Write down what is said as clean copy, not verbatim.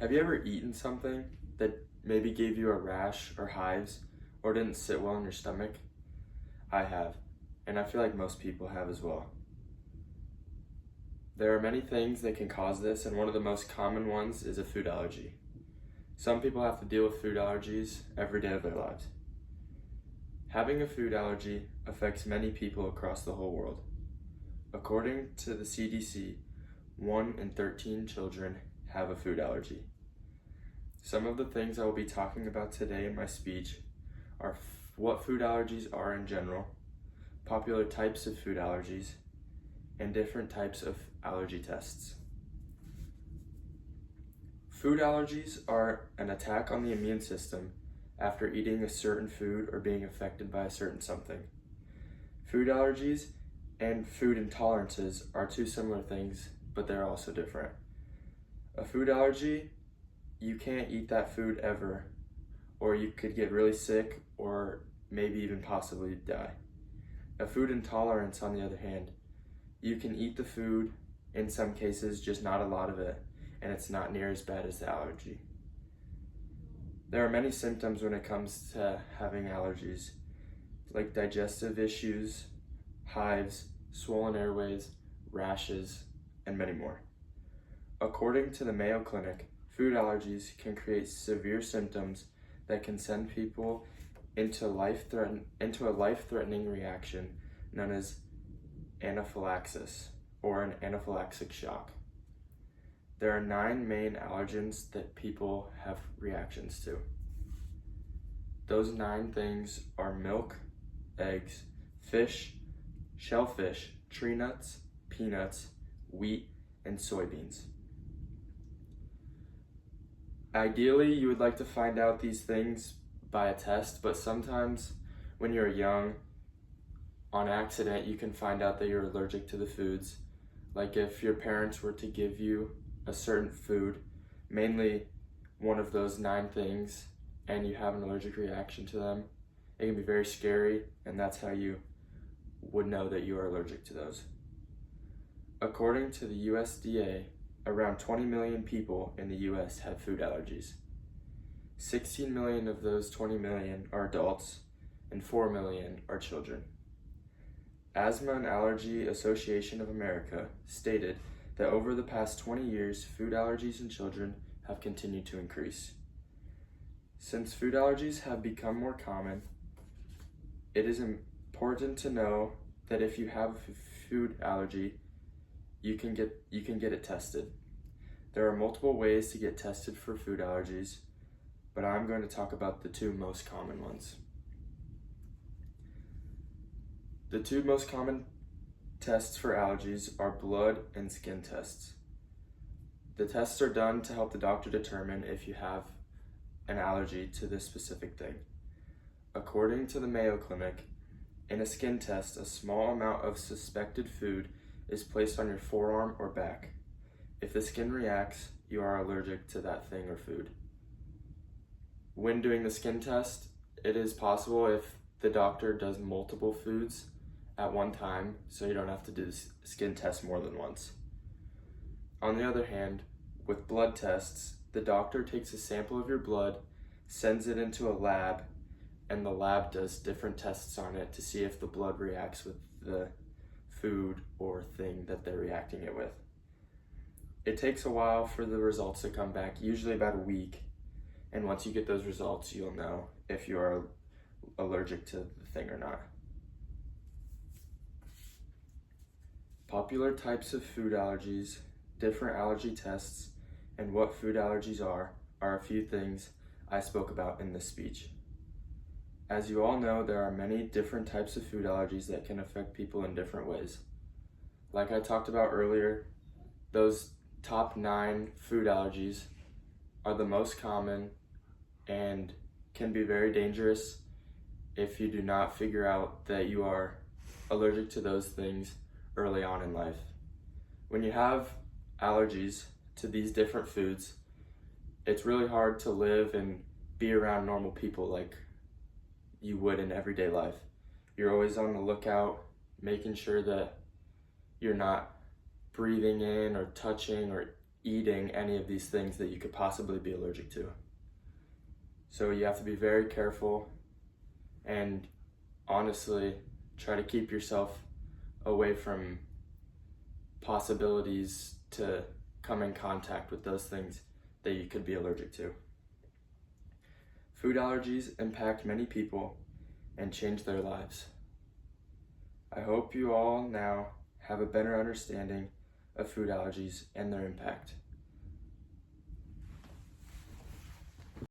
Have you ever eaten something that maybe gave you a rash or hives or didn't sit well in your stomach? I have, and I feel like most people have as well. There are many things that can cause this, and one of the most common ones is a food allergy. Some people have to deal with food allergies every day of their lives. Having a food allergy affects many people across the whole world. According to the CDC, 1 in 13 children have a food allergy. Some of the things I will be talking about today in my speech are what food allergies are in general, popular types of food allergies, and different types of allergy tests. Food allergies are an attack on the immune system after eating a certain food or being affected by a certain something. Food allergies and food intolerances are two similar things, but they're also different. A food allergy, you can't eat that food ever, or you could get really sick or maybe even possibly die. A food intolerance, on the other hand, you can eat the food, in some cases, just not a lot of it, and it's not near as bad as the allergy. There are many symptoms when it comes to having allergies, like digestive issues, hives, swollen airways, rashes, and many more. According to the Mayo Clinic, food allergies can create severe symptoms that can send people into a life-threatening reaction known as anaphylaxis or an anaphylactic shock. There are 9 main allergens that people have reactions to. Those 9 things are milk, eggs, fish, shellfish, tree nuts, peanuts, wheat, and soybeans. Ideally, you would like to find out these things by a test, but sometimes when you're young, on accident, you can find out that you're allergic to the foods. Like if your parents were to give you a certain food, mainly one of those 9 things, and you have an allergic reaction to them, it can be very scary, and that's how you would know that you are allergic to those. According to the USDA, around 20 million people in the US have food allergies. 16 million of those 20 million are adults, and 4 million are children. Asthma and Allergy Association of America stated that over the past 20 years, food allergies in children have continued to increase. Since food allergies have become more common, it is important to know that if you have a food allergy, you can get it tested. There are multiple ways to get tested for food allergies, but I'm going to talk about the 2 most common ones. The 2 most common tests for allergies are blood and skin tests. The tests are done to help the doctor determine if you have an allergy to this specific thing. According to the Mayo Clinic, in a skin test, a small amount of suspected food is placed on your forearm or back. If the skin reacts, you are allergic to that thing or food. When doing the skin test, it is possible if the doctor does multiple foods at one time, so you don't have to do the skin test more than once. On the other hand, with blood tests, the doctor takes a sample of your blood, sends it into a lab, and the lab does different tests on it to see if the blood reacts with the food or thing that they're reacting it with. It takes a while for the results to come back, usually about a week, and once you get those results, you'll know if you are allergic to the thing or not. Popular types of food allergies, different allergy tests, and what food allergies are a few things I spoke about in this speech. As you all know, there are many different types of food allergies that can affect people in different ways. Like I talked about earlier, those top 9 food allergies are the most common and can be very dangerous if you do not figure out that you are allergic to those things early on in life. When you have allergies to these different foods, it's really hard to live and be around normal people like you would in everyday life. You're always on the lookout, making sure that you're not breathing in or touching or eating any of these things that you could possibly be allergic to. So you have to be very careful and honestly try to keep yourself away from possibilities to come in contact with those things that you could be allergic to. Food allergies impact many people and change their lives. I hope you all now have a better understanding of food allergies and their impact.